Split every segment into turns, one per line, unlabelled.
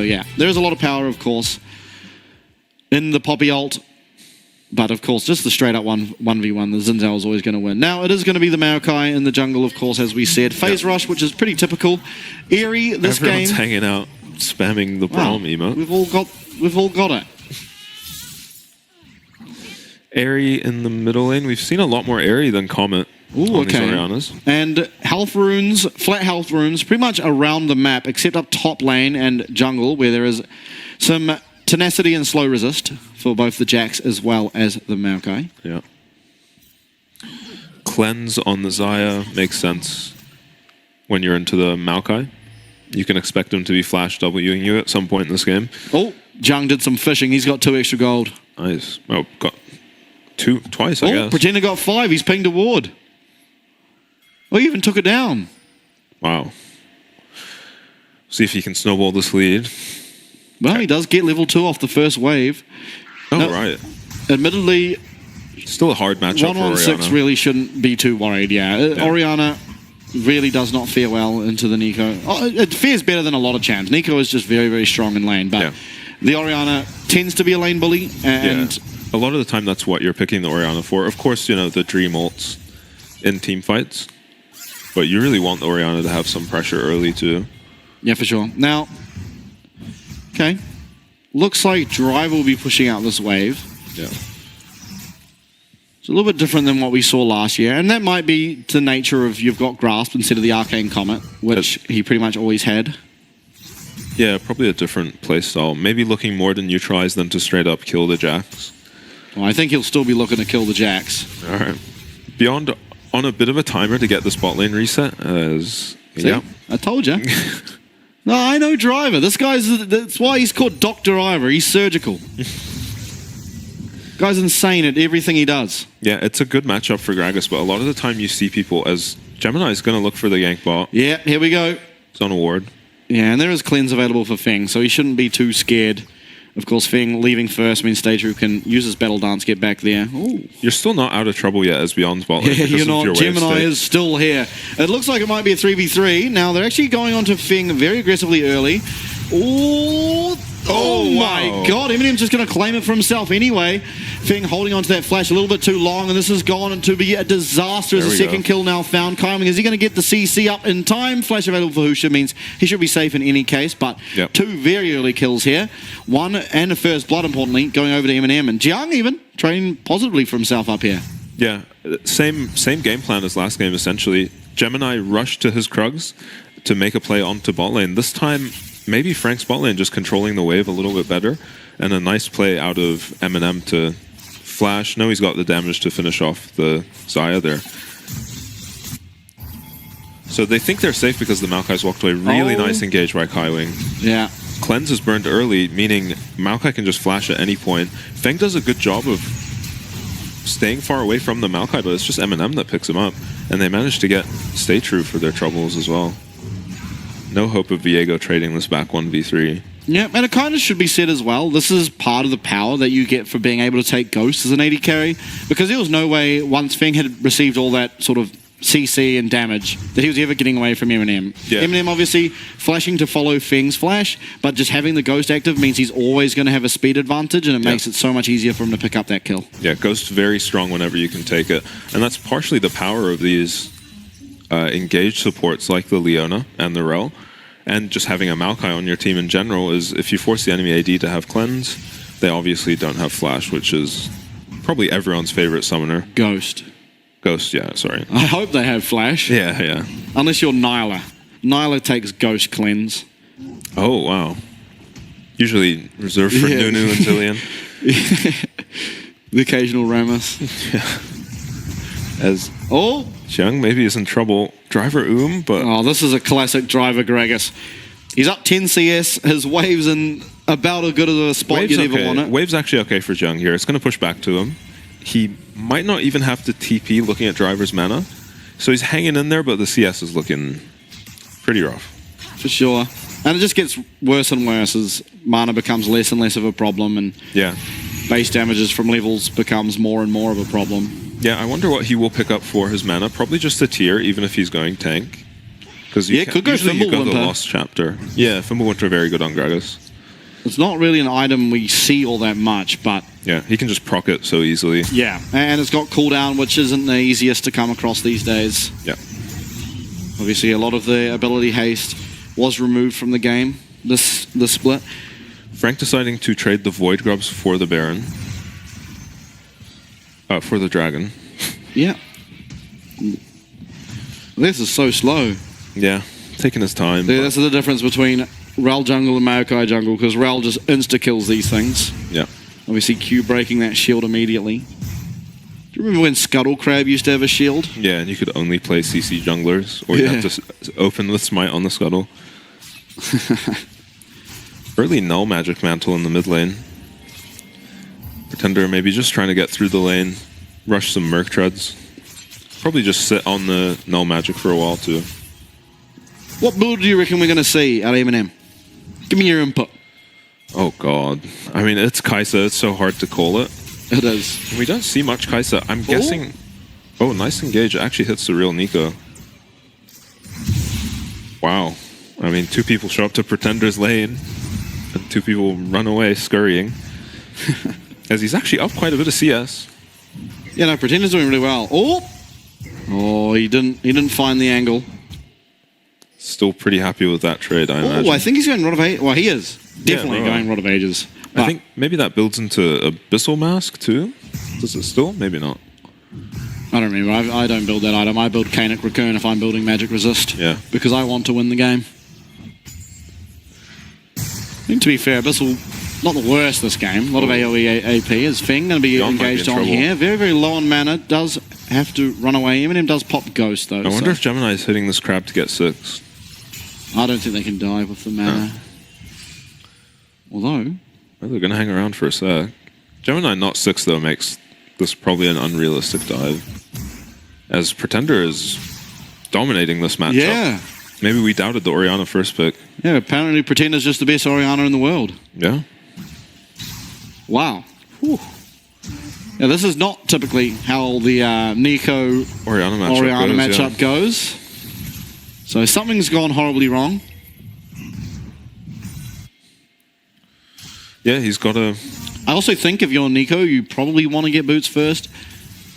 yeah, there is a lot of power, of course, in the Poppy ult. But, of course, just the straight-up 1v1, the Xin Zhao is always going to win. Now, it is going to be the Maokai in the jungle, of course, as we said. Phase Rush, which is pretty typical. Eerie, this
Everyone's
game...
hanging out, spamming the Braum emote.
We've all got it.
Airy in the middle lane. We've seen a lot more Airy than Comet on these Oriannas.
And health runes, flat health runes, pretty much around the map, except up top lane and jungle, where there is some tenacity and slow resist for both the Jax as well as the Maokai.
Yeah. Cleanse on the Xayah makes sense when you're into the Maokai. You can expect him to be flash Wing you at some point in this game.
Oh, Jung did some fishing. He's got 2 extra gold.
Nice. Oh, got twice, I guess.
Pretender got 5. He's pinged a ward. Oh, he even took it down.
Wow. See if he can snowball this lead.
Well, he does get level 2 off the first wave.
Oh,
now,
right.
Admittedly,
still a hard matchup for Orianna.
1-on-6 really shouldn't be too worried, Orianna really does not fare well into the Nico. Oh, it fares better than a lot of champs. Nico is just very, very strong in lane, but the Orianna tends to be a lane bully, and
a lot of the time that's what you're picking the Orianna for. Of course, you know, the Dream ults in team fights, but you really want the Orianna to have some pressure early too.
Yeah, for sure. Now, okay, looks like Drive will be pushing out this wave.
Yeah.
It's a little bit different than what we saw last year, and that might be the nature of you've got Grasp instead of the Arcane Comet, which he pretty much always had.
Yeah, probably a different playstyle. Maybe looking more to neutralize than to straight up kill the Jax.
Well, I think he'll still be looking to kill the Jax.
All right. Beyond on a bit of a timer to get this bot lane reset.
See? I told you. No, I know Driver. This guy's... That's why he's called Dr. Ivor. He's surgical. Guy's insane at everything he does.
Yeah, it's a good matchup for Gragas, but a lot of the time you see people as... Gemini is going to look for the gank bot.
Yeah, here we go.
It's on a ward.
Yeah, and there is cleanse available for Feng, so he shouldn't be too scared. Of course, Feng leaving first means Stage can use his Battle Dance, get back there. Ooh.
You're still not out of trouble yet as Beyond's bot lane.
Yeah, you're not. Gemini is still here. It looks like it might be a 3v3. Now, they're actually going on to Feng very aggressively early. Ooh. Oh my god, Eminem's just going to claim it for himself anyway. Feng holding onto that flash a little bit too long, and this has gone to be a disaster as a second kill now found. Kyming, is he going to get the CC up in time? Flash available for Husha means he should be safe in any case, but 2 very early kills here. 1 and a first blood, importantly, going over to Eminem, and Jiang even trading positively for himself up here.
Yeah, same game plan as last game, essentially. Gemini rushed to his Krugs to make a play onto bot lane. This time, maybe Frank's bot lane just controlling the wave a little bit better, and a nice play out of Eminem to flash. No, he's got the damage to finish off the Xayah there. So they think they're safe because the Maokai's walked away. Really nice engage by Kaiwing.
Yeah.
Cleanse is burned early, meaning Maokai can just flash at any point. Feng does a good job of staying far away from the Maokai, but it's just Eminem that picks him up, and they managed to get Stay True for their troubles as well. No hope of Viego trading this back 1v3.
Yeah, and it kind of should be said as well, this is part of the power that you get for being able to take Ghost as an AD carry, because there was no way, once Feng had received all that sort of CC and damage, that he was ever getting away from Eminem. Yeah. Eminem obviously flashing to follow Feng's flash, but just having the Ghost active means he's always going to have a speed advantage, and it makes it so much easier for him to pick up that kill. Yeah,
Ghost's very strong whenever you can take it, and that's partially the power of these engaged supports like the Leona and the Rel. And just having a Maokai on your team in general is, if you force the enemy AD to have cleanse, they obviously don't have flash, which is probably everyone's favorite summoner.
Ghost, yeah, sorry. I hope they have flash.
Yeah.
Unless you're Nyla. Nyla takes Ghost cleanse.
Oh, wow. Usually reserved for Nunu and Zillion.
The occasional Rammus.
As Jiang maybe is in trouble. Driver but...
Oh, this is a classic Driver Gragas. He's up 10 CS. His wave's in about as good as a spot you'd ever want it.
Wave's actually okay for Jiang here. It's going to push back to him. He might not even have to TP looking at Driver's mana. So he's hanging in there, but the CS is looking pretty rough.
For sure. And it just gets worse and worse as mana becomes less and less of a problem, and base damages from levels becomes more and more of a problem.
Yeah, I wonder what he will pick up for his mana. Probably just a tier, even if he's going tank. Because
could go
usually you go the
Fimbulwinter.
Lost Chapter. Yeah, Fimbulwinter very good on Gragas.
It's not really an item we see all that much, but...
Yeah, he can just proc it so easily.
Yeah, and it's got cooldown, which isn't the easiest to come across these days.
Yeah.
Obviously, a lot of the ability haste was removed from the game, this split.
Frank deciding to trade the Void Grubs for the Baron. For the Dragon.
Yeah. This is so slow.
Yeah, taking his time.
Yeah, this is the difference between Rel jungle and Maokai jungle, because Rel just insta-kills these things.
Yeah.
Obviously, Q breaking that shield immediately. Do you remember when Scuttle Crab used to have a shield?
Yeah, and you could only play CC junglers, or you have to open with Smite on the Scuttle. Early Null Magic Mantle in the mid lane. Pretender maybe just trying to get through the lane, rush some Merc Treads. Probably just sit on the Null Magic for a while too.
What build do you reckon we're going to see at M&M? Give me your input.
Oh god. I mean, it's Kai'Sa, it's so hard to call it.
It is.
We don't see much Kai'Sa. I'm guessing... Oh, nice engage. It actually hits the real Nico. Wow. I mean, 2 people show up to Pretender's lane, and 2 people run away scurrying. As he's actually up quite a bit of CS.
Yeah, no, Pretender's doing really well. Oh, he didn't find the angle.
Still pretty happy with that trade, I imagine.
Oh, I think he's going Rod of Ages. Well, he is. Definitely going Rod of Ages.
I think maybe that builds into Abyssal Mask too? Does it still? Maybe not.
I don't remember. I don't build that item. I build Kainic Raccoon if I'm building Magic Resist.
Yeah.
Because I want to win the game. I think, to be fair, Abyssal, not the worst this game. A lot of AoE AP. Is Feng going to be engaged on here? Very, very low on mana. Does have to run away. Eminem does pop Ghost, though.
I wonder if Gemini is hitting this crab to get 6.
I don't think they can dive with the mana. Although...
Well, they're going to hang around for a sec. Gemini not 6, though, makes this probably an unrealistic dive. As Pretender is dominating this matchup.
Yeah.
Maybe we doubted the Orianna first pick.
Yeah, apparently Pretender's just the best Orianna in the world.
Yeah.
Wow. Whew. Yeah, this is not typically how the Nico
Orianna
matchup goes. So something's gone horribly wrong.
Yeah, he's got a...
I also think if you're Nico, you probably want to get boots first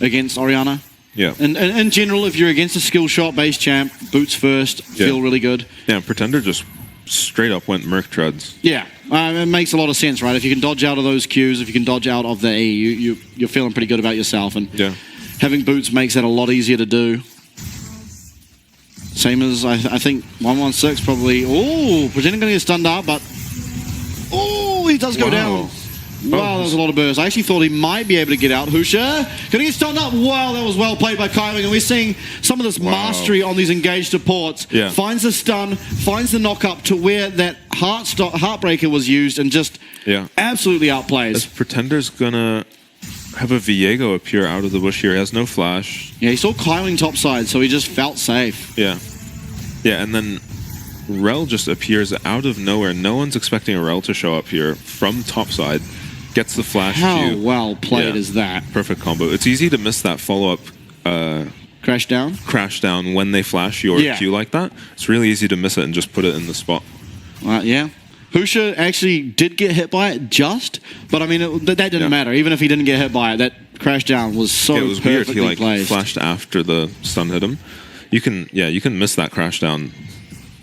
against Orianna.
Yeah.
And in general, if you're against a skill shot based champ, boots first feel really good.
Yeah, Pretender just straight up went Merc Treads.
Yeah, it makes a lot of sense, right? If you can dodge out of those Qs, if you can dodge out of the E, you're feeling pretty good about yourself. And having boots makes that a lot easier to do. Same as, I think, 116 probably... Oh, Pretender going to get stunned up, but... Oh, he does go down. Wow, that was a lot of burst. I actually thought he might be able to get out. Husha, going to get stunned up. Wow, that was well played by Kailing. And we're seeing some of this mastery on these engaged supports.
Yeah.
Finds the stun, finds the knock-up to where that Heartbreaker was used and just absolutely outplays.
As Pretender's going to have a Viego appear out of the bush here. He has no flash.
Yeah, he saw Kailing topside, so he just felt safe.
Yeah. Yeah, and then... Rel just appears out of nowhere. No one's expecting a Rel to show up here from topside. Gets the flash.
How well played is that?
Perfect combo. It's easy to miss that follow-up
crash down
when they flash your Q like that. It's really easy to miss it and just put it in the spot.
Yeah. Husha actually did get hit by it but I mean, that didn't matter. Even if he didn't get hit by it, that crash down was so
it was weird. He
placed.
Flashed after the stun hit him. You can miss that crash down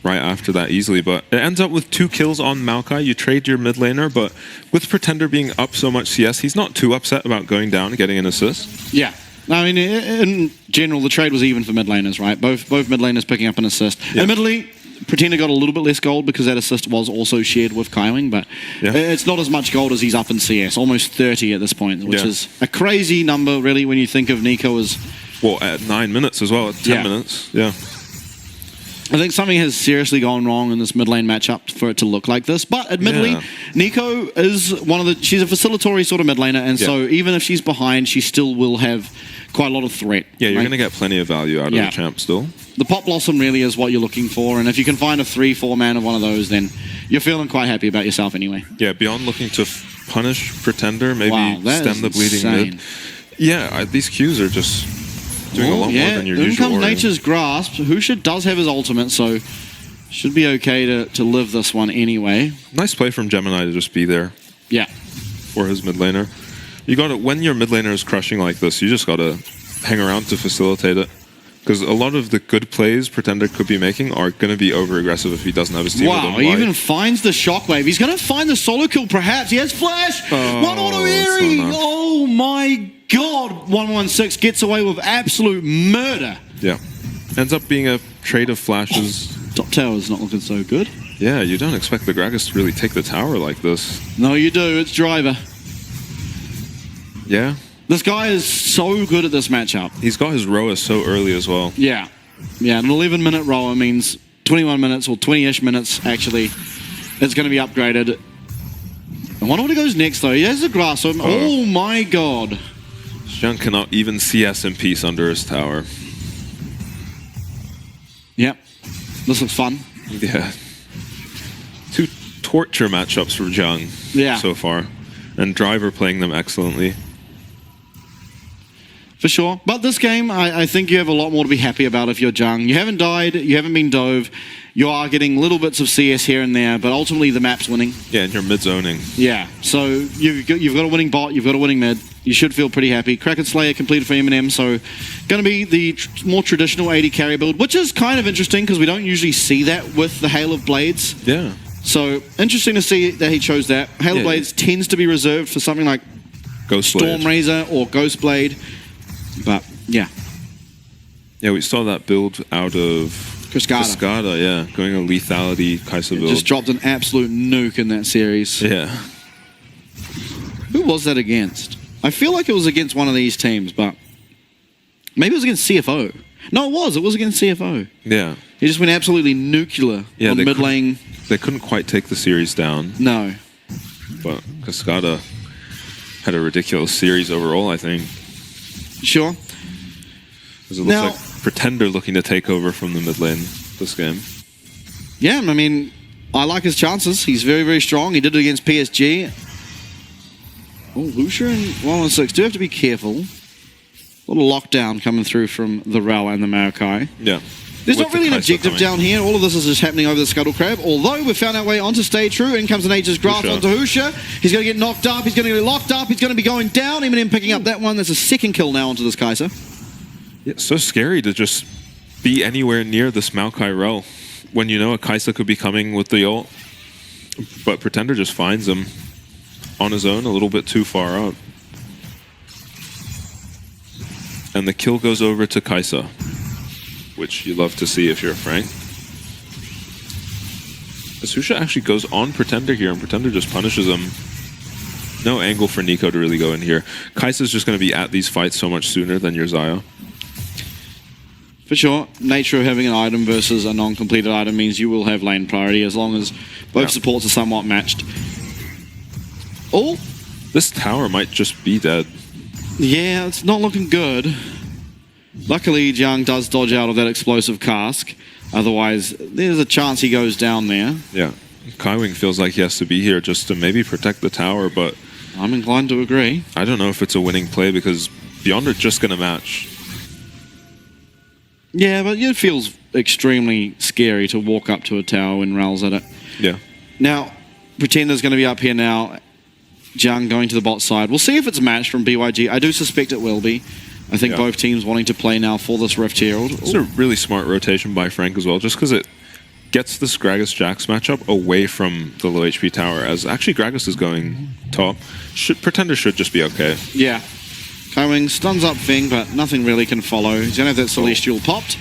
right after that easily, but it ends up with 2 kills on Maokai. You trade your mid laner, but with Pretender being up so much CS, he's not too upset about going down and getting an assist.
Yeah. I mean, in general, the trade was even for mid laners, right? Both mid laners picking up an assist. Yeah. Admittedly, Pretender got a little bit less gold because that assist was also shared with Kailing, but it's not as much gold as he's up in CS, almost 30 at this point, which is a crazy number, really, when you think of Nico as...
Well, at 9 minutes as well, at 10 minutes,
I think something has seriously gone wrong in this mid lane matchup for it to look like this. But admittedly, Nico is she's a facilitatory sort of mid laner, and so even if she's behind, she still will have quite a lot of threat.
Yeah, you're going to get plenty of value out of the champ still.
The Pop Blossom really is what you're looking for, and if you can find a 3-4 man of one of those, then you're feeling quite happy about yourself anyway.
Yeah, beyond looking to punish Pretender, maybe stem the bleeding mid. Yeah, these Qs are just... doing a lot more than you're usually.
In comes Nature's Grasp. Husha does have his ultimate, so Should be okay to live this one anyway.
Nice play from Gemini to just be there.
Yeah.
For his mid laner. You got to, when your mid laner is crushing like this, you just got to hang around to facilitate it. Because a lot of the good plays Pretender could be making are going to be over-aggressive if he doesn't have his team with him.
Wow, he even finds the shockwave. He's going to find the solo kill, perhaps. He has flash. One auto airy.
So
oh my god. 116 gets away with absolute murder.
Yeah. Ends up being a trade of flashes.
Top tower's not looking so good.
Yeah, you don't expect the Gragas to really take the tower like this.
No, you do. It's Driver.
Yeah.
This guy is so good at this matchup.
He's got his Roa so early as well.
Yeah. Yeah, an 11-minute Roa means 21 minutes or 20-ish minutes, actually. It's going to be upgraded. I wonder what he goes next, though. He has a grass. Oh my god.
Xiang cannot even CS in peace under his tower.
Yep. This looks fun.
Yeah. 2 torture matchups for Zhang so far. And Driver playing them excellently.
For sure. But this game, I think you have a lot more to be happy about if you're Zhang. You haven't died, you haven't been dove, you are getting little bits of CS here and there, but ultimately the map's winning.
Yeah, and you're mid-zoning.
Yeah, so you've got a winning bot, you've got a winning mid. You should feel pretty happy. Kraken Slayer completed for Eminem, so going to be the more traditional AD carry build, which is kind of interesting because we don't usually see that with the Hail of Blades.
Yeah.
So interesting to see that he chose that. Hail of Blades tends to be reserved for something like
Ghostblade.
Stormrazor or Ghostblade. But, yeah.
Yeah, we saw that build out of
Cascada,
yeah. Going a lethality Kai'Sa build.
Just dropped an absolute nuke in that series.
Yeah.
Who was that against? I feel like it was against one of these teams, but maybe it was against CFO. No, it was against CFO.
Yeah.
He just went absolutely nuclear on mid lane.
They couldn't quite take the series down.
No.
But Cascada had a ridiculous series overall, I think.
Sure.
Because it looks like Pretender looking to take over from the mid lane this game.
Yeah, I mean, I like his chances. He's very, very strong. He did it against PSG. Oh, Lucia and 116 do have to be careful. A little lockdown coming through from the Rel and the Maokai.
Yeah.
There's not really an objective down here. All of this is just happening over the Scuttle Crab. Although we've found our way onto Stay True. In comes an Nature's Grasp onto Husha. He's going to get knocked up. He's going to get locked up. He's going to be going down. Eminem picking up that one. That's a second kill now onto this Kai'Sa.
Yeah, so scary to just be anywhere near this Maokai Rel when you know a Kai'Sa could be coming with the ult. But Pretender just finds him on his own a little bit too far up. And the kill goes over to Kai'Sa, which you love to see if you're a Frank. Asusha actually goes on Pretender here, and Pretender just punishes him. No angle for Nico to really go in here. Kai'Sa's just going to be at these fights so much sooner than your Xayah.
For sure, nature of having an item versus a non-completed item means you will have lane priority as long as both supports are somewhat matched. Oh!
This tower might just be dead.
Yeah, it's not looking good. Luckily, Jiang does dodge out of that explosive cask. Otherwise, there's a chance he goes down there.
Yeah. Kaiwing feels like he has to be here just to maybe protect the tower, but
I'm inclined to agree.
I don't know if it's a winning play because Beyond are just going to match.
Yeah, but it feels extremely scary to walk up to a tower when Rel's at it.
Yeah.
Now, Pretender's going to be up here now. Jiang going to the bot side. We'll see if it's matched from BYG. I do suspect it will be. I think both teams wanting to play now for this Rift Herald.
It's a really smart rotation by Frank as well, just because it gets this Gragas-Jax matchup away from the low HP tower, as actually Gragas is going top. Pretender should just be okay.
Yeah. Kaiwing stuns up Feng, but nothing really can follow. He's going to have that Celestial popped,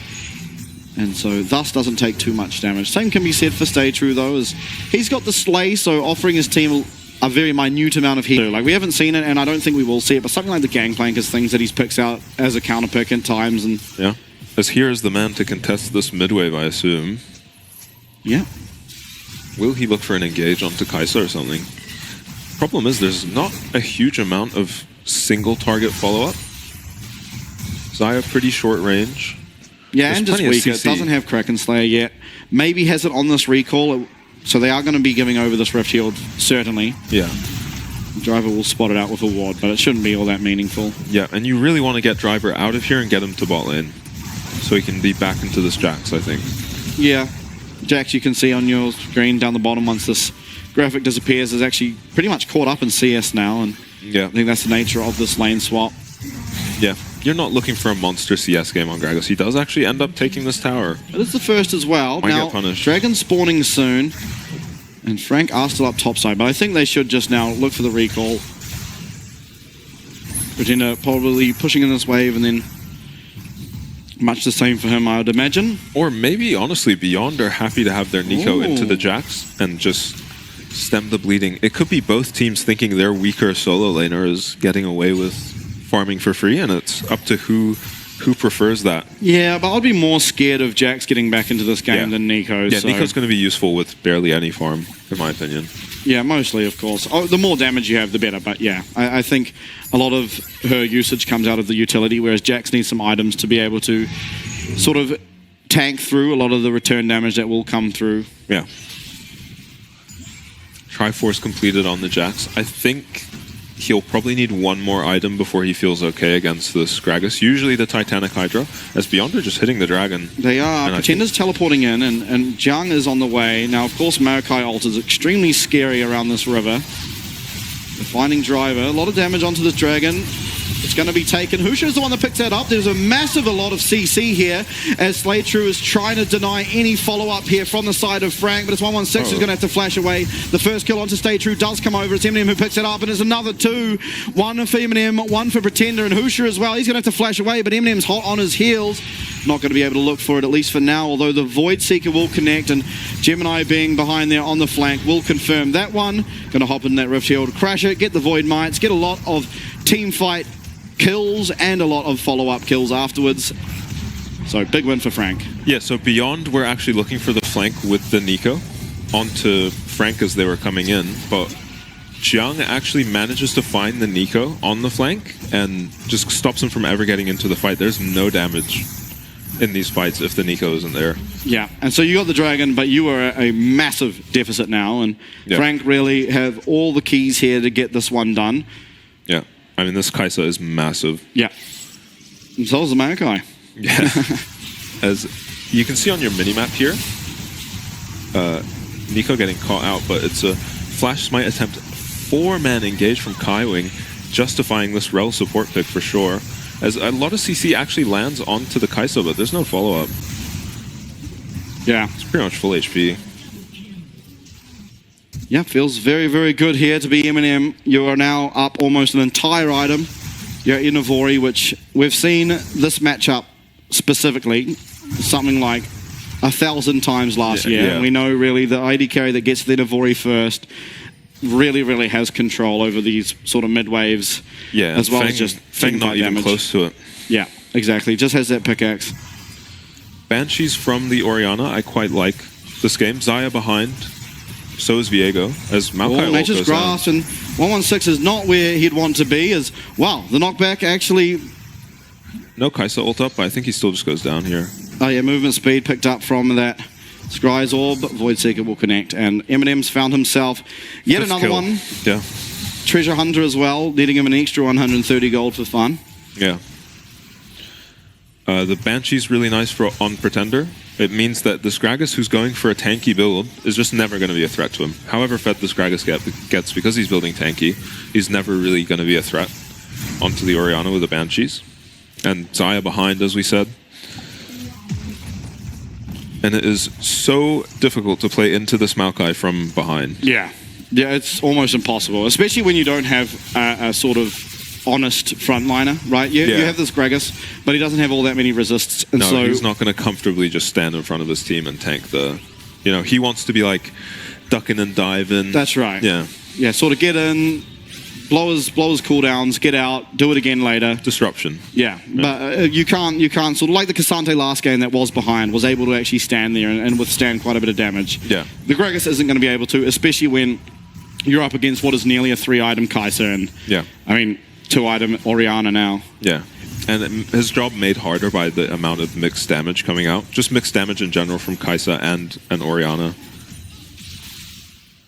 and so thus doesn't take too much damage. Same can be said for Stay True, though, as he's got the Slay, so offering his team a very minute amount of heat. Like, we haven't seen it, and I don't think we will see it, but something like the Gangplank is things that he picks out as a counter pick at times. And
yeah. As here is the man to contest this mid-wave, I assume.
Yeah.
Will he look for an engage onto Kai'Sa or something? Problem is, there's not a huge amount of single target follow-up. Xayah pretty short range.
Yeah, and just weaker. It doesn't have Kraken Slayer yet. Maybe has it on this recall. So they are going to be giving over this Rift Shield, certainly.
Yeah.
Driver will spot it out with a ward, but it shouldn't be all that meaningful.
Yeah, and you really want to get Driver out of here and get him to bot lane. So he can be back into this Jax, I think.
Yeah. Jax, you can see on your screen down the bottom once this graphic disappears, is actually pretty much caught up in CS now, and
Yeah.
I think that's the nature of this lane swap.
Yeah. You're not looking for a monster CS game on Gragas. He does actually end up taking this tower.
It is the first as well.
Might
now,
get punished.
Dragon spawning soon, and Frank are still up topside, but I think they should just now look for the recall. Pretender probably pushing in this wave, and then much the same for him, I would imagine.
Or maybe, honestly, Beyond are happy to have their Nico
Ooh.
into the Jax and just stem the bleeding. It could be both teams thinking their weaker solo laner is getting away with farming for free, and it's up to who prefers that.
Yeah, but I'd be more scared of Jax getting back into this game than Nico.
Yeah,
so.
Nico's going to be useful with barely any farm, in my opinion.
Yeah, mostly, of course. Oh, the more damage you have, the better. But yeah, I think a lot of her usage comes out of the utility, whereas Jax needs some items to be able to sort of tank through a lot of the return damage that will come through.
Yeah. Triforce completed on the Jax. I think he'll probably need one more item before he feels okay against this Gragas. Usually the Titanic Hydra, as Beyond are just hitting the dragon.
They are. Pretender's teleporting in, and Jiang is on the way. Now, of course, Maokai ult is extremely scary around this river. The finding driver. A lot of damage onto this dragon. It's going to be taken. Husha is the one that picks that up. There's a lot of CC here as Slaytrue is trying to deny any follow-up here from the side of Frank, but it's 116 who's going to have to flash away. The first kill onto Slaytrue does come over. It's Eminem who picks it up, and there's another two. One for Eminem, one for Pretender, and Husha as well. He's going to have to flash away, but Eminem's hot on his heels. Not going to be able to look for it, at least for now, although the Void Seeker will connect, and Gemini being behind there on the flank will confirm that one. Going to hop in that Rift Shield, crash it, get the Void Mites, get a lot of team fight kills and a lot of follow-up kills afterwards. So big win for Frank.
Yeah, so Beyond we're actually looking for the flank with the Nico onto Frank as they were coming in, but Jiang actually manages to find the Nico on the flank and just stops him from ever getting into the fight. There's no damage in these fights if the Nico isn't there.
Yeah, and so you got the dragon, but you are a massive deficit now, and Frank really have all the keys here to get this one done.
Yeah. I mean, this Kaisa is massive.
Yeah. And so is the Maokai.
Yeah. As you can see on your minimap here, Nico getting caught out, but it's a Flash Smite attempt. 4-man engage from Kaiwing, justifying this Rel support pick for sure. As a lot of CC actually lands onto the Kaisa, but there's no follow-up.
Yeah.
It's pretty much full HP.
Yeah, feels very, very good here to be Eminem. You are now up almost an entire item. You're in Navori, which we've seen this matchup specifically something like 1,000 times last year.
Yeah.
And we know really the ID carry that gets the Navori first really, really has control over these sort of mid waves.
Yeah,
as well
Feng,
as just
Feng not even
damage.
close to it.
Yeah, exactly. Just has that pickaxe.
Banshees from the Orianna, I quite like this game. Xayah behind. So is Viego, as Maokai
Nature's
goes
Grasp, and 116 is not where he'd want to be, as, wow, the knockback actually...
No Kaisa ult up, but I think he still just goes down here.
Oh yeah, movement speed picked up from that Scry's Orb, Void Seeker will connect, and Eminem's found himself yet
Fifth
another
kill.
one.
Yeah.
Treasure Hunter as well, netting him an extra 130 gold for fun.
Yeah. The Banshee's really nice for on Pretender. It means that the Gragas who's going for a tanky build is just never going to be a threat to him. However fed the Gragas gets, because he's building tanky, he's never really going to be a threat onto the Orianna with the Banshees. And Xayah behind, as we said. And it is so difficult to play into this Maokai from behind.
Yeah. Yeah, it's almost impossible, especially when you don't have a sort of honest frontliner, right? You have this Gragas, but he doesn't have all that many resists. And
No,
so
he's not going to comfortably just stand in front of his team and tank the... You know, he wants to be like ducking and diving.
That's right.
Yeah.
Yeah, sort of get in, blow his cooldowns, get out, do it again later.
Disruption.
Yeah, but you can't sort of like the Cassante last game that was behind, was able to actually stand there and withstand quite a bit of damage.
Yeah.
The Gragas isn't going to be able to, especially when you're up against what is nearly a 3-item Kaisa, and I mean 2-item Orianna now.
Yeah. And his job made harder by the amount of mixed damage coming out. Just mixed damage in general from Kaisa and Orianna.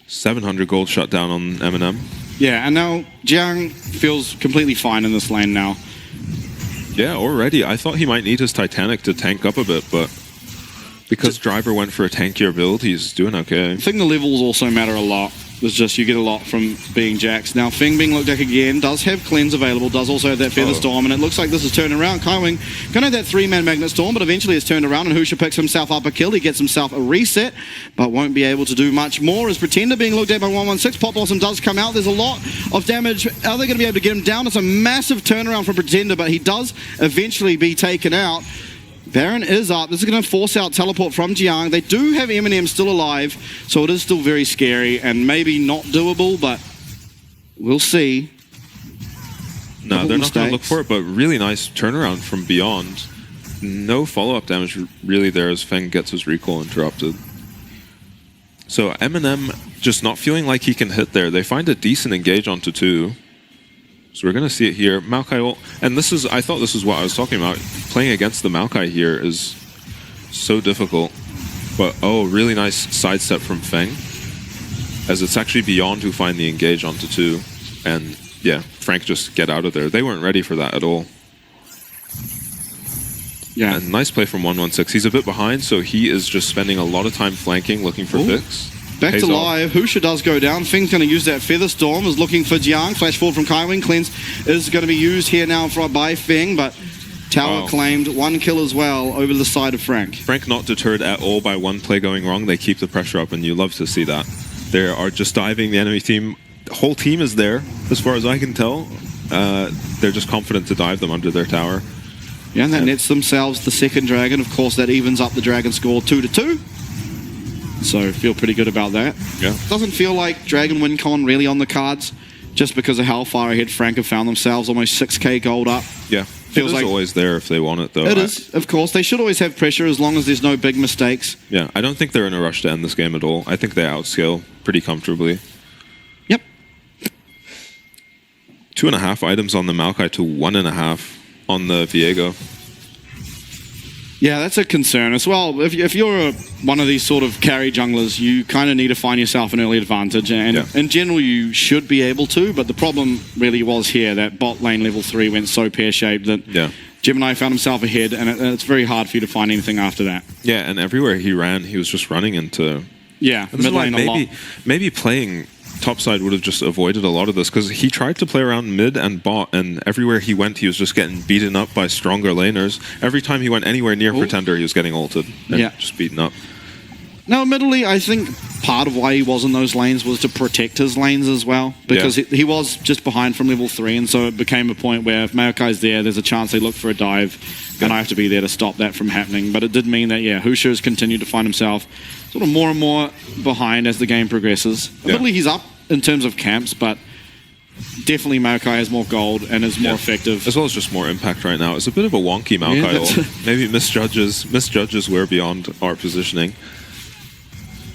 700 gold shut down on Eminem.
Yeah, and now Jiang feels completely fine in this lane now.
Yeah, already. I thought he might need his Titanic to tank up a bit, but Because Driver went for a tankier build, he's doing okay.
I think the levels also matter a lot. It's just you get a lot from being Jax. Now, Feng being looked at again, does have Cleanse available, does also have that Feather Storm, and it looks like this is turning around. Kaiwing gonna have that 3-man Magnet Storm, but eventually it's turned around, and Husha picks himself up a kill. He gets himself a reset, but won't be able to do much more. As Pretender being looked at by 116, Pop Blossom does come out. There's a lot of damage. Are they going to be able to get him down? It's a massive turnaround from Pretender, but he does eventually be taken out. Baron is up. This is going to force out teleport from Jiang. They do have Eminem still alive, so it is still very scary and maybe not doable, but we'll see.
No, they're not going to look for it, but really nice turnaround from Beyond. No follow-up damage really there as Feng gets his recall interrupted. So Eminem just not feeling like he can hit there. They find a decent engage onto 2. So we're going to see it here. Maokai ult. And this is, I thought this was what I was talking about. Playing against the Maokai here is so difficult. But, oh, really nice sidestep from Feng. As it's actually Beyond who find the engage onto 2. And, yeah, Frank just get out of there. They weren't ready for that at all. Yeah. And nice play from 116. He's a bit behind, so he is just spending a lot of time flanking, looking for picks.
Back to live. Husha does go down. Feng's going to use that Feather Storm. Is looking for Jiang. Flash forward from Kaiwing. Cleanse is going to be used here now by Feng, but Tower claimed 1 kill as well over the side of Frank.
Frank not deterred at all by one play going wrong. They keep the pressure up, and you love to see that. They are just diving the enemy team. The whole team is there, as far as I can tell. They're just confident to dive them under their tower.
Yeah, and that nets themselves the second dragon. Of course, that evens up the dragon score 2-2. So feel pretty good about that.
Yeah.
Doesn't feel like Dragon WinCon really on the cards, just because of how far ahead Frank have found themselves, almost 6k gold up.
Yeah. Feels like always there if they want it, though.
It is, of course. They should always have pressure as long as there's no big mistakes.
Yeah, I don't think they're in a rush to end this game at all. I think they outscale pretty comfortably.
Yep.
2.5 items on the Maokai to 1.5 on the Viego.
Yeah, that's a concern as well. If you're one of these sort of carry junglers, you kind of need to find yourself an early advantage. And in general, you should be able to. But the problem really was here that bot lane level 3 went so pear-shaped that Gemini found himself ahead. And it's very hard for you to find anything after that.
Yeah, and everywhere he ran, he was just running into...
Yeah, mid lane a lot.
Maybe playing topside would have just avoided a lot of this, because he tried to play around mid and bot, and everywhere he went, he was just getting beaten up by stronger laners. Every time he went anywhere near Pretender, he was getting ulted and just beaten up.
Now, admittedly, I think part of why he was in those lanes was to protect his lanes as well, because he was just behind from level 3, and so it became a point where if Maokai's there's a chance they look for a dive, and I have to be there to stop that from happening. But it did mean that, Husha has continued to find himself sort of more and more behind as the game progresses. Admittedly, he's up in terms of camps, but definitely Maokai has more gold and is more effective.
As well as just more impact right now. It's a bit of a wonky Maokai ult. Maybe misjudges where beyond our positioning.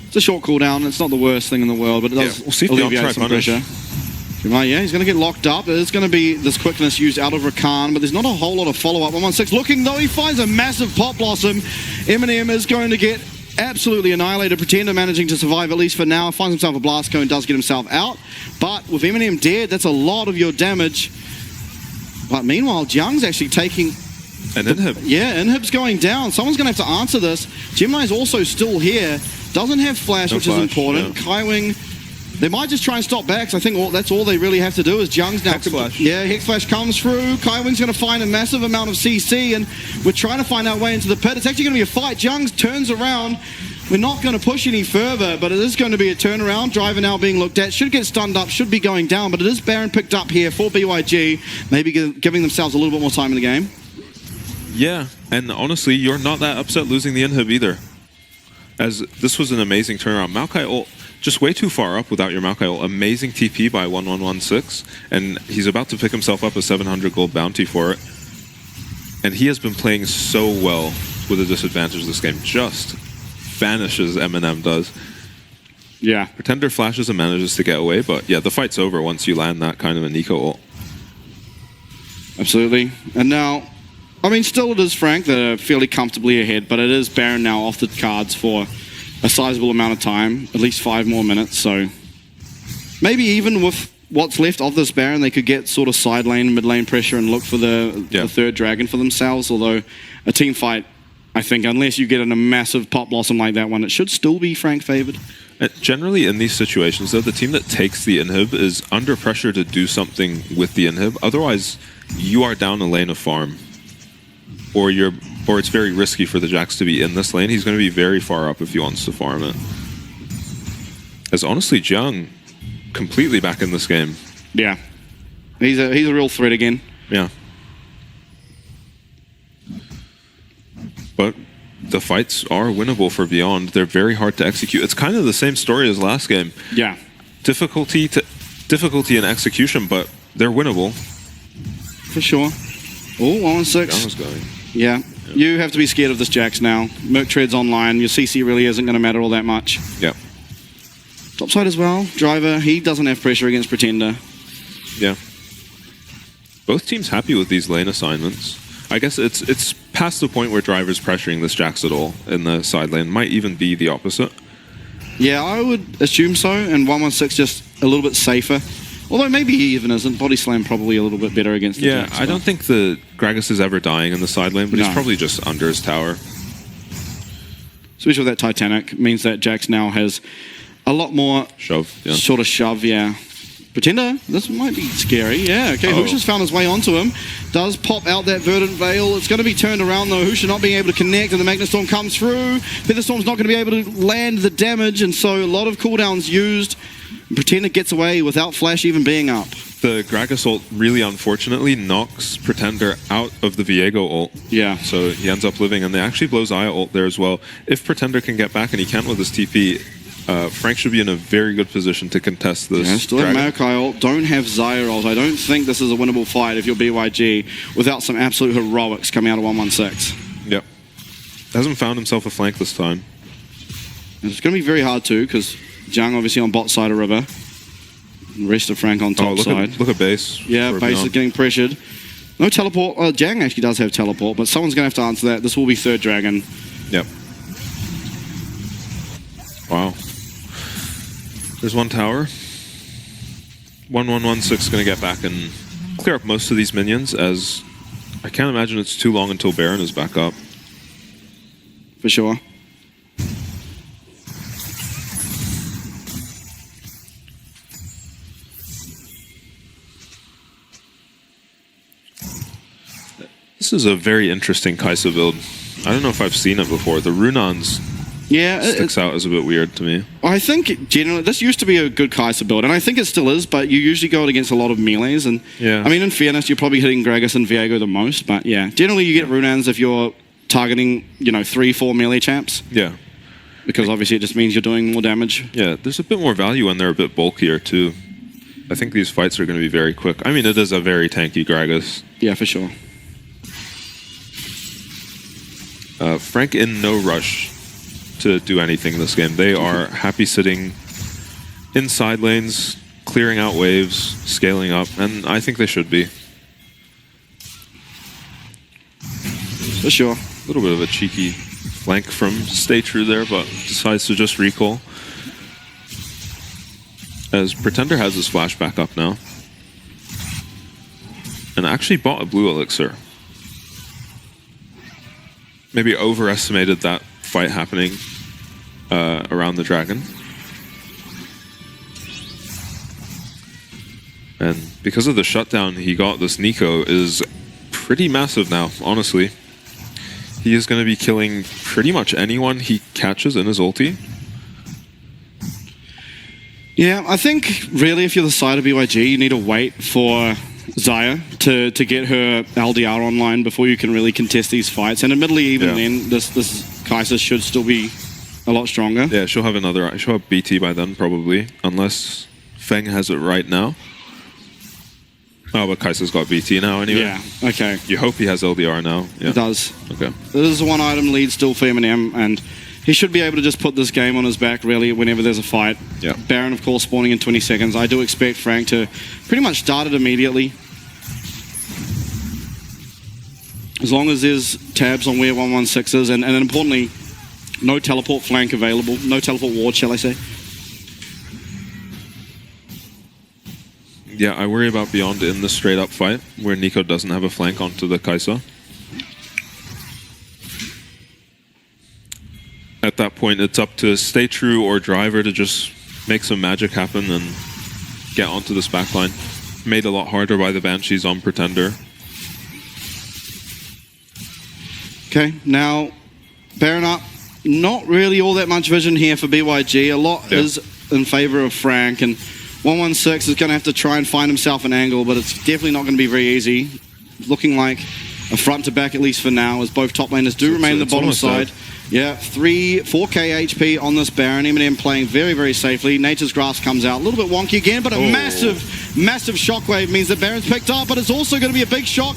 It's a short cooldown. It's not the worst thing in the world, but it does
we'll see if alleviate some pressure.
Yeah, he's going to get locked up. There's going to be this quickness used out of Rakan, but there's not a whole lot of follow-up. 116 looking, though. He finds a massive Pop Blossom. Eminem is going to get absolutely annihilated. Pretender managing to survive, at least for now. Finds himself a Blast Cone, does get himself out. But with Eminem dead, that's a lot of your damage. But meanwhile, Jiang's actually taking...
And Inhib.
Yeah, Inhib's going down. Someone's going to have to answer this. Gemini's also still here. Doesn't have Flash, which is important. Kaiwing... They might just try and stop back, because I think that's all they really have to do is Jiang's now...
Hex Flash.
Yeah, Hex Flash comes through. Kaiwing's going to find a massive amount of CC, and we're trying to find our way into the pit. It's actually going to be a fight. Jiang turns around. We're not going to push any further, but it is going to be a turnaround. Driver now being looked at. Should get stunned up, should be going down, but it is Baron picked up here for BYG. Maybe giving themselves a little bit more time in the game.
Yeah, and honestly, you're not that upset losing the Inhib either. As this was an amazing turnaround. Maokai ult just way too far up without your Maokai ult. Amazing TP by 1116, and he's about to pick himself up a 700 gold bounty for it. And he has been playing so well with a disadvantage this game. Just vanishes, Eminem does.
Yeah.
Pretender flashes and manages to get away, but yeah, the fight's over once you land that kind of a Nico ult.
Absolutely. And now, I mean, still it is Frank that are fairly comfortably ahead, but it is Baron now off the cards for a sizable amount of time, at least 5 more minutes, so maybe even with what's left of this Baron, they could get sort of side lane, mid lane pressure and look for the third dragon for themselves, although a team fight I think unless you get in a massive pop blossom like that one, it should still be Frank favored.
Generally, in these situations, though, the team that takes the inhib is under pressure to do something with the inhib. Otherwise, you are down a lane of farm, or it's very risky for the Jax to be in this lane. He's going to be very far up if he wants to farm it. As honestly, Jiang completely back in this game.
Yeah, he's a real threat again.
Yeah, but the fights are winnable for Beyond. They're very hard to execute. It's kind of the same story as last game.
Yeah,
difficulty in execution, but they're winnable
for sure. Oh, 116.
Jiang was going.
Yeah. You have to be scared of this Jax now. Merc Tread's online. Your CC really isn't going to matter all that much.
Yeah.
Topside as well. Driver, he doesn't have pressure against Pretender.
Yeah. Both teams happy with these lane assignments. I guess it's past the point where Driver's pressuring this Jax at all in the side lane. Might even be the opposite.
Yeah, I would assume so. And 116 just a little bit safer. Although maybe he even isn't. Body Slam probably a little bit better against the Jax.
I don't think the Gragas is ever dying in the side lane, but he's probably just under his tower.
Especially with that Titanic, means that Jax now has a lot more
shove. Yeah.
Sort of shove, yeah. Pretender, this might be scary. Yeah, okay, Hoosh has found his way onto him. Does pop out that Verdant Veil. It's going to be turned around though. Hoosh not being able to connect, and the Magnetstorm comes through. Featherstorm's not going to be able to land the damage, and so a lot of cooldowns used. Pretender gets away without Flash even being up.
The Gragas ult really unfortunately knocks Pretender out of the Viego ult.
Yeah.
So he ends up living, and they actually blow Xayah ult there as well. If Pretender can get back, and he can with his TP, Frank should be in a very good position to contest this.
Yeah, still have Maokai ult, don't have Xayah ult. I don't think this is a winnable fight if you're BYG without some absolute heroics coming out of 116.
Yep. Hasn't found himself a flank this time.
And it's going to be very hard too, because Jiang obviously on bot side of River. The rest of Frank on top side.
Look at base.
Yeah, base is getting pressured. No teleport. Jiang actually does have teleport, but someone's going to have to answer that. This will be third dragon.
Yep. Wow. There's one tower. 1116 is going to get back and clear up most of these minions, as I can't imagine it's too long until Baron is back up.
For sure.
This is a very interesting Kai'Sa build. I don't know if I've seen it before. The Runans sticks out as a bit weird to me.
I think generally this used to be a good Kai'Sa build, and I think it still is, but you usually go against a lot of melees, and I mean, in fairness, you're probably hitting Gragas and Viego the most, but yeah, generally you get Runans if you're targeting, 3-4 melee champs.
Yeah.
Because obviously it just means you're doing more damage.
Yeah, there's a bit more value when they're a bit bulkier too. I think these fights are going to be very quick. I mean, it is a very tanky Gragas.
Yeah, for sure.
Frank in no rush to do anything this game. They are happy sitting in side lanes, clearing out waves, scaling up, and I think they should be.
For sure.
A little bit of a cheeky flank from Stay True there, but decides to just recall. As Pretender has his flash back up now. And actually bought a blue elixir. Maybe overestimated that fight happening around the dragon. And because of the shutdown he got, this Nico is pretty massive now, honestly. He is going to be killing pretty much anyone he catches in his ulti.
Yeah, I think really if you're the side of BYG, you need to wait for Xayah to get her LDR online before you can really contest these fights. And admittedly, even then, this Kai'Sa should still be a lot stronger.
Yeah, she'll have BT by then, probably. Unless Feng has it right now. Oh, but Kai'Sa's got BT now anyway.
Yeah, okay.
You hope he has LDR now. Yeah.
He does.
Okay.
There's a one-item lead still for Eminem, and he should be able to just put this game on his back, really, whenever there's a fight.
Yeah.
Baron, of course, spawning in 20 seconds. I do expect Frank to pretty much start it immediately. As long as there's tabs on where 116 is, and importantly, no teleport flank available. No teleport ward, shall I say.
Yeah, I worry about Beyond in the straight-up fight, where Nico doesn't have a flank onto the Kai'Sa. at that point, it's up to Stay True or Driver to just make some magic happen and get onto this backline. Made a lot harder by the Banshees on Pretender.
Okay, now Baron up. Not really all that much vision here for BYG. A lot is in favor of Frank, and 116 is going to have to try and find himself an angle, but it's definitely not going to be very easy. Looking like a front to back, at least for now, as both top laners do remain on the bottom side. Yeah, 4k HP on this Baron. Eminem playing very, very safely. Nature's Grasp comes out. A little bit wonky again, but a massive shockwave means that Baron's picked up, but it's also going to be a big shock.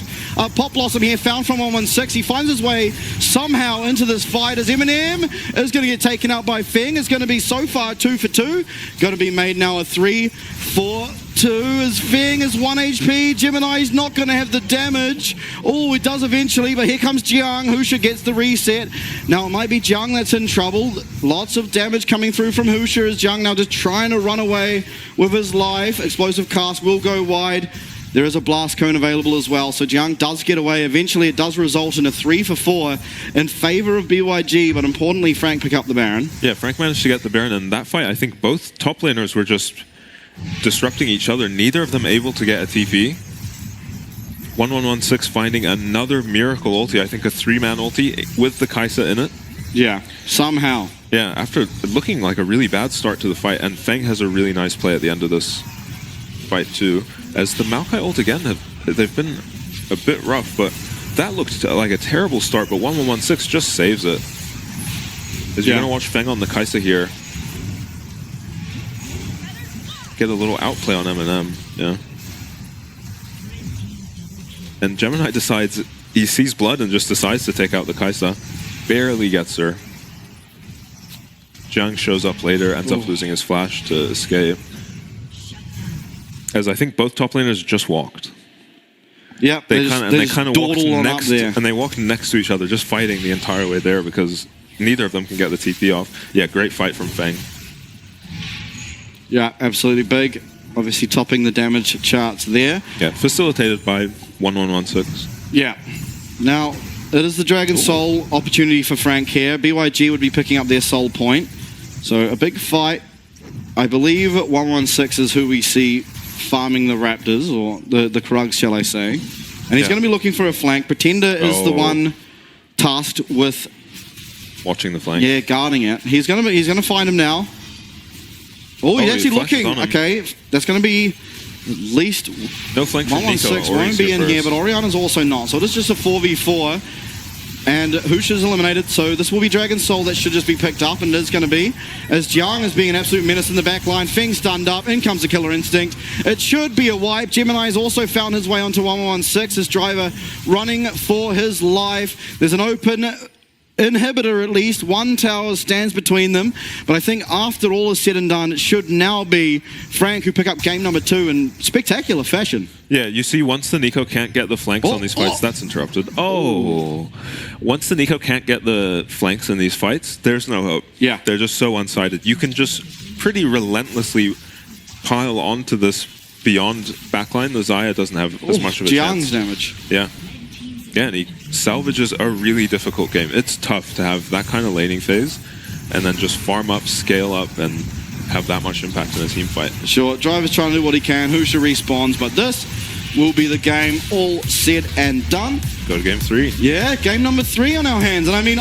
Pop Blossom here found from 116. He finds his way somehow into this fight as Eminem is going to get taken out by Feng. It's going to be so far 2 for 2. Going to be made now a 3 for 2 as Feng is 1 HP. Gemini's not going to have the damage. Oh, it does eventually, but here comes Jiang. Husha gets the reset. Now it might be Jiang that's in trouble. Lots of damage coming through from Husha as Jiang now just trying to run away with his life. Explosive cast will go wide. There is a blast cone available as well, so Jiang does get away. Eventually it does result in a 3 for 4 in favor of BYG, but importantly Frank pick up the Baron. Yeah,
Frank managed to get the Baron, and that fight, I think both top laners were just disrupting each other. Neither of them able to get a TP. 1116 finding another miracle ulti, I think a 3-man ulti with the Kai'Sa in it.
Yeah, somehow.
Yeah, after looking like a really bad start to the fight, and Feng has a really nice play at the end of this fight too. As the Maokai ult again, they've been a bit rough, but that looked like a terrible start, but 1116 just saves it. As you're going to watch Feng on the Kai'Sa here get a little outplay on Eminem, yeah. And Gemini decides, he sees blood and just decides to take out the Kai'Sa. Barely gets her. Jiang shows up later, ends up losing his flash to escape. As I think both top laners just walked.
Yeah,
they kind of walked next, and they walked next to each other, just fighting the entire way there because neither of them can get the TP off. Yeah, great fight from Feng.
Yeah, absolutely big. Obviously topping the damage charts there.
Yeah, facilitated by 1116.
Yeah. Now, it is the Dragon Soul opportunity for Frank here. BYG would be picking up their soul point. So a big fight. I believe 116 is who we see farming the Raptors, or the Krugs, shall I say. And he's going to be looking for a flank. Pretender is the one tasked with
watching the flank.
Yeah, guarding it. He's gonna find him now. Oh, he's actually looking. Okay, that's going to be at least...
No flank from Nico.
116 won't be in here, but Oriana's also not. So it is just a 4v4. And Husha's eliminated, so this will be Dragon Soul that should just be picked up, and it is going to be. As Jiang is being an absolute menace in the back line. Feng stunned up, in comes the Killer Instinct. It should be a wipe. Gemini has also found his way onto 116. His driver running for his life. There's an open inhibitor at least. One tower stands between them. But I think after all is said and done, it should now be Frank who pick up game number 2 in spectacular fashion.
Yeah, you see once the Nico can't get the flanks on these fights, that's interrupted. Once the Nico can't get the flanks in these fights, there's no hope.
Yeah.
They're just so one-sided. You can just pretty relentlessly pile onto this beyond backline. The Xayah doesn't have as much of a chance.
Jiang's damage.
Yeah. Yeah, and he salvages a really difficult game. It's tough to have that kind of laning phase and then just farm up, scale up, and have that much impact in a team fight.
Sure, Driver's trying to do what he can. Husha respawns, but this will be the game all said and done.
Go to game 3.
Yeah, game number 3 on our hands. And I mean,